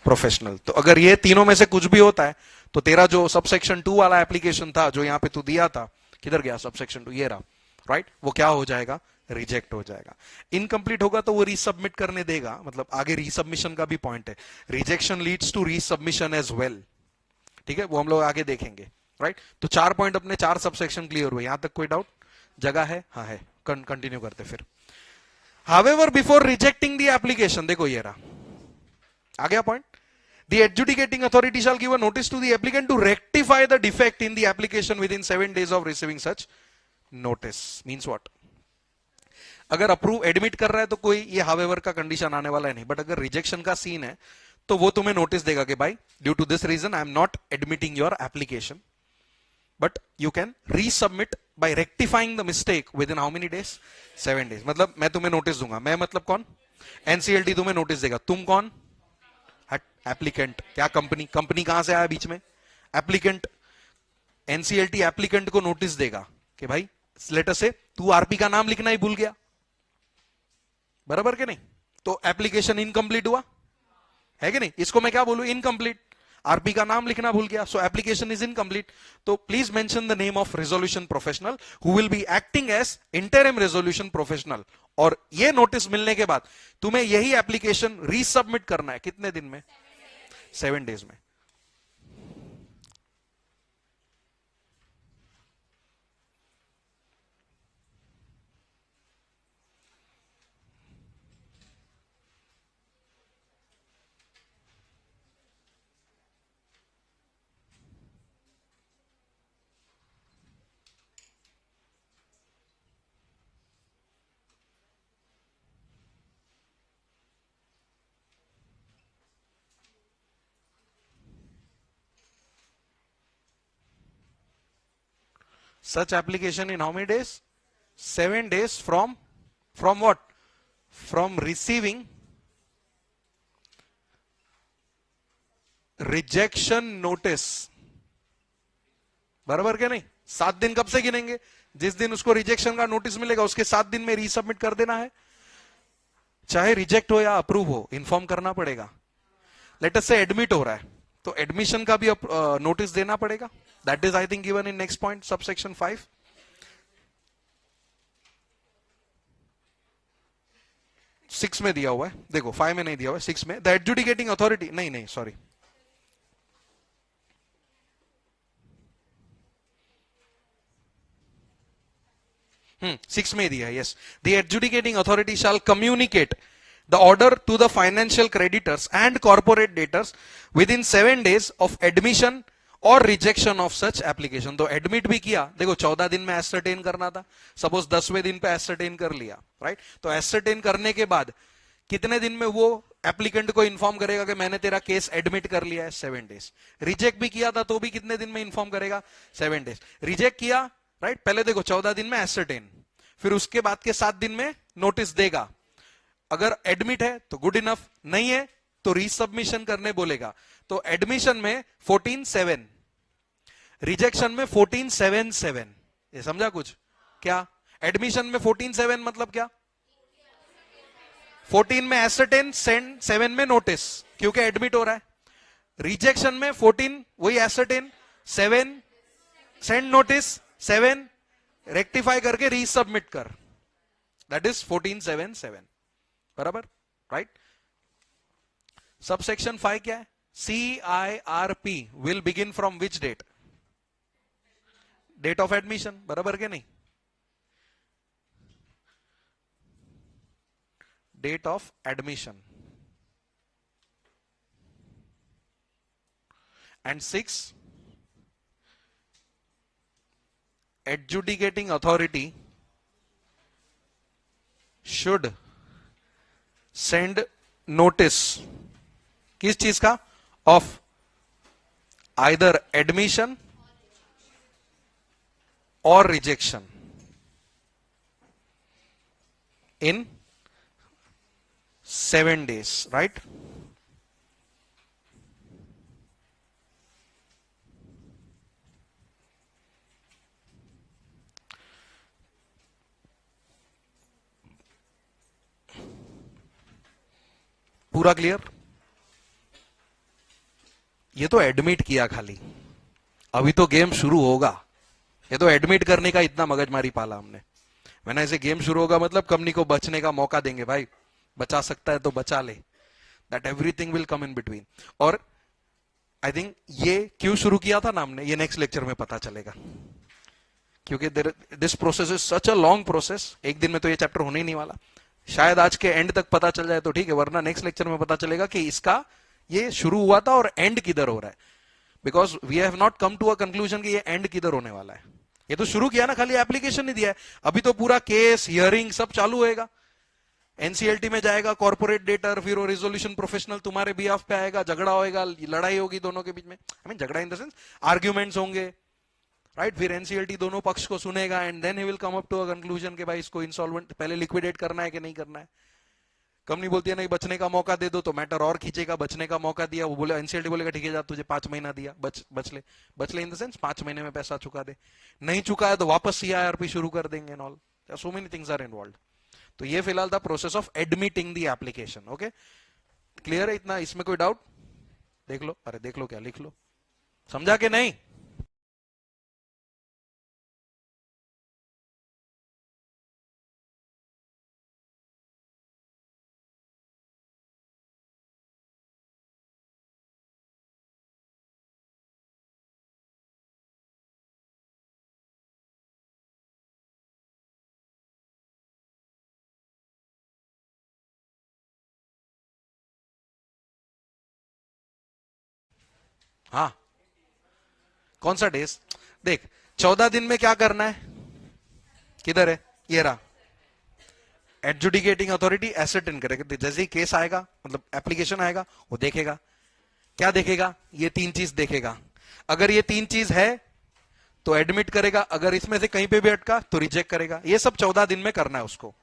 professional. तो अगर ये तीनों में से कुछ भी होता है तो तेरा जो सबसेक्शन 2 वाला एप्लीकेशन था जो यहां पे तू दिया था, किधर गया सबसेक्शन 2? ये रहा, राइट, वो क्या हो जाएगा? रिजेक्ट हो जाएगा. इनकम्प्लीट होगा तो वो रीसबमिट करने देगा, मतलब आगे रीसबमिशन का भी पॉइंट है. Rejection leads to resubmission as well. ठीक है, वो हम लोग आगे देखेंगे, राइट. तो 4 पॉइंट अपने 4 सबसेक्शन क्लियर हुए. यहां तक कोई डाउट? जगह है? हाँ है. कंटिन्यू करते फिर. However, before rejecting the application, देखो ये रहा, आ गया point. The adjudicating authority shall give a notice to the applicant to rectify the defect in the application within 7 days of receiving such notice. Means what? अगर अप्रूव एडमिट कर रहा है तो कोई ये हावेवर का कंडीशन आने वाला है नहीं, बट अगर रिजेक्शन का सीन है तो वो तुम्हें नोटिस देगा कि भाई due to this reason I am not admitting your application, but you can resubmit by rectifying the mistake within how many days? 7 days. मतलब मैं तुम्हें नोटिस दूंगा. मैं मतलब कौन? एनसीएलटी तुम्हें नोटिस देगा. तुम कौन? एप्लीकेंट. क्या कंपनी? कंपनी कहां से आया बीच में? एप्लीकेंट. एनसीएलटी एप्लीकेंट को नोटिस देगा कि भाई लेटर से तू आरपी का नाम लिखना ही भूल गया, बराबर के नहीं? तो एप्लीकेशन इनकम्प्लीट हुआ है कि नहीं? इसको मैं क्या बोलूं? इनकम्प्लीट. आरपी का नाम लिखना भूल गया, सो एप्लीकेशन इज इनकम्प्लीट. तो please mention the name of resolution professional who will be acting as interim resolution professional. और ये नोटिस मिलने के बाद तुम्हें यही एप्लीकेशन रीसबमिट करना है. कितने दिन में? 7 डेज में. Such application in how many days? 7 days from what? From receiving rejection notice. बराबर क्या नहीं? 7 दिन कब से गिनेंगे? जिस दिन उसको रिजेक्शन का नोटिस मिलेगा उसके 7 दिन में रीसबमिट कर देना है. चाहे रिजेक्ट हो या अप्रूव हो, इन्फॉर्म करना पड़ेगा. लेट अस से एडमिट हो रहा है तो एडमिशन का भी नोटिस देना पड़ेगा. That is I think given in next point subsection 5. 6 में दिया हुआ है, देखो 5 में नहीं दिया हुआ है, 6 में. द एडजुडिकेटिंग अथॉरिटी, नहीं नहीं सॉरी, 6 में दिया, yes. The adjudicating authority shell communicate the order to the financial creditors and corporate debtors within 7 days of admission or rejection of such application. तो admit भी किया, देखो 14 दिन में ascertain करना था, suppose 10वें दिन पे ascertain कर लिया, right? तो ascertain करने के बाद कितने दिन में वो एप्लीकेंट को इन्फॉर्म करेगा कि मैंने तेरा केस एडमिट कर लिया है? 7 डेज. रिजेक्ट भी किया था तो भी कितने दिन में इन्फॉर्म करेगा? 7 डेज. रिजेक्ट किया, राइट, पहले देखो 14 दिन में एसर्टेन, फिर उसके बाद के 7 दिन में नोटिस देगा. अगर एडमिट है तो गुड इनफ, नहीं है तो रीसबमिशन करने बोलेगा. तो एडमिशन में 14/7, रिजेक्शन में 14/7/7. ये समझा कुछ? क्या एडमिशन में 14/7 मतलब क्या? 14 में एसर्टेन, सेंड, 7 में नोटिस, क्योंकि एडमिट हो रहा है. रिजेक्शन में 14 वही एसर्टेन, 7 सेंड नोटिस, 7 रेक्टिफाई करके रीसबमिट कर. That is 14/7/7. बराबर, राइट. सब सेक्शन 5 क्या है? CIRP will begin from which date? Date of admission. बराबर के नहीं? Date of admission. And 6, adjudicating authority should send notice किस चीज का? of either admission or rejection in 7 days, right? पूरा क्लियर? ये तो एडमिट किया खाली, अभी तो गेम शुरू होगा. ये तो एडमिट करने का इतना मगजमारी पाला हमने. मैंने ऐसे गेम शुरू होगा मतलब कंपनी को बचने का मौका देंगे. भाई बचा सकता है तो बचा ले. That everything will come in between. और आई थिंक ये क्यों शुरू किया था ना हमने, ये नेक्स्ट लेक्चर में पता चलेगा, क्योंकि this process is such a long process. एक दिन में तो ये चैप्टर होने ही नहीं वाला. शायद आज के एंड तक पता चल जाए तो ठीक है, वरना नेक्स्ट लेक्चर में पता चलेगा कि इसका ये शुरू हुआ था और एंड किधर हो रहा है. Because we have not come to a conclusion कि ये एंड किधर होने वाला है. ये तो शुरू किया ना, खाली एप्लीकेशन नहीं दिया है. अभी तो पूरा केस, हियरिंग सब चालू होएगा. एनसीएलटी में जाएगा कॉर्पोरेट डेटर, फिर वो रिजोल्यूशन प्रोफेशनल तुम्हारे बिहाफ पे आएगा, झगड़ा होएगा, लड़ाई होगी दोनों के बीच में. आई मीन झगड़ा इन द सेंस आर्ग्यूमेंट्स होंगे, राइट. फिर एनसीएलटी दोनों पक्ष को सुनेगा and then he will come up to a conclusion कि भाई इसको इंसॉल्वेंट पहले लिक्विडेट करना है कि नहीं करना है. कंपनी बोलती है नहीं बचने का मौका दे दो, तो मैटर और खींचेगा. बचने का मौका दिया, वो बोले, एनसीएलटी बोलेगा ठीक है जा, तुझे 5 महीना दिया, बच ले इन द सेंस 5 महीने में पैसा चुका दे. नहीं चुका है तो वापस CIRP शुरू कर देंगे and all. So many things are involve. तो ये फिलहाल था process of admitting the application. Okay, clear है इतना? इसमें कोई डाउट? देख लो. अरे देख लो क्या, लिख लो. समझा कि नहीं? हाँ, कौन सा डेज? देख 14 दिन में क्या करना है? किधर है? ये रहा. एडजुडिकेटिंग अथॉरिटी एसर्टेन करेगा. जैसे ही केस आएगा, मतलब एप्लीकेशन आएगा, वो देखेगा. क्या देखेगा? ये 3 चीज देखेगा. अगर ये 3 चीज है तो एडमिट करेगा, अगर इसमें से कहीं पे भी अटका तो रिजेक्ट करेगा. ये सब 14 दिन में करना है उसको.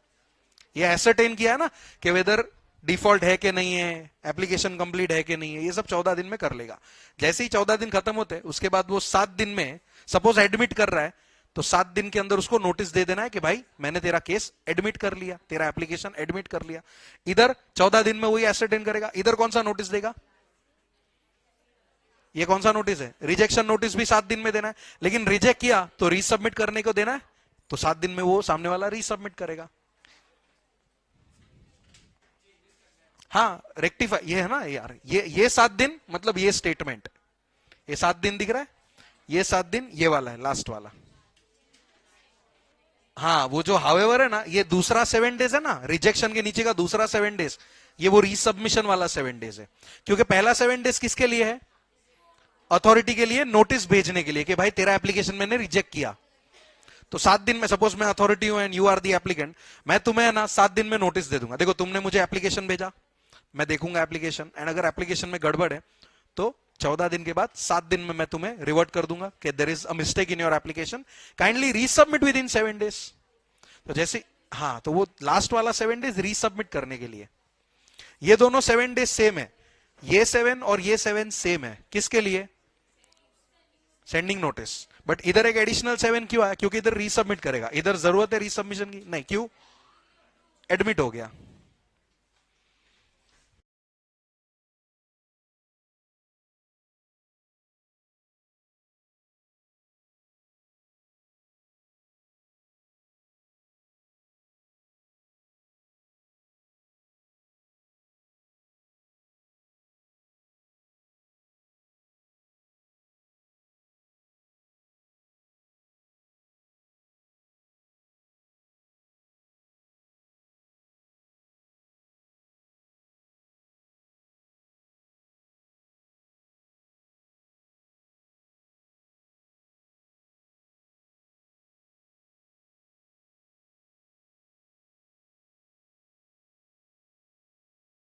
ये एसर्टेन किया है ना कि वेदर डिफॉल्ट है कि नहीं है, एप्लीकेशन कंप्लीट है कि नहीं है, ये सब 14 दिन में कर लेगा. जैसे ही 14 दिन खत्म होते हैं उसके बाद वो 7 दिन में, सपोज एडमिट कर रहा है, तो 7 दिन के अंदर उसको नोटिस दे देना है कि भाई मैंने तेरा केस एडमिट कर लिया, तेरा एप्लीकेशन एडमिट कर लिया. इधर 14 दिन में वही एसर्टेन करेगा. इधर कौन सा नोटिस देगा? ये कौन सा नोटिस है? रिजेक्शन नोटिस भी 7 दिन में देना है. लेकिन रिजेक्ट किया तो रीसबमिट करने को देना है, तो 7 दिन में वो सामने वाला रीसबमिट करेगा. हाँ, रेक्टिफाई ये है ना यार. ये 7 दिन मतलब ये स्टेटमेंट, ये 7 दिन दिख रहा है, ये 7 दिन ये वाला है, लास्ट वाला. हाँ, वो जो हावेवर है ना, ये दूसरा 7 डेज है ना, रिजेक्शन के नीचे का दूसरा 7 डेज, ये वो रीसबमिशन वाला 7 डेज है। क्योंकि पहला 7 डेज किसके लिए है? अथॉरिटी के लिए, नोटिस भेजने के लिए कि भाई तेरा एप्लीकेशन मैंने रिजेक्ट किया। तो 7 दिन में, सपोज मैं अथॉरिटी हूं and you are the applicant, मैं तुम्हें ना 7 दिन में नोटिस दे दूंगा, देखो तुमने मुझे एप्लीकेशन भेजा, मैं देखूंगा एप्लीकेशन, एंड अगर एप्लीकेशन में गड़बड़ है तो 14 दिन के बाद 7 दिन में मैं तुम्हें रिवर्ट कर दूंगा कि there is a mistake in your application, kindly resubmit within 7 days. तो जैसे, हाँ, तो वो लास्ट वाला 7 डेज रीसबमिट करने के लिए। ये दोनों 7 डेज सेम है, ये 7 और ये 7 सेम है, किसके लिए? Sending notice. बट इधर एक एडिशनल 7 क्यों आया? क्योंकि इधर रीसबमिट करेगा, इधर जरूरत है रीसबमिशन की नहीं, क्यों? एडमिट हो गया।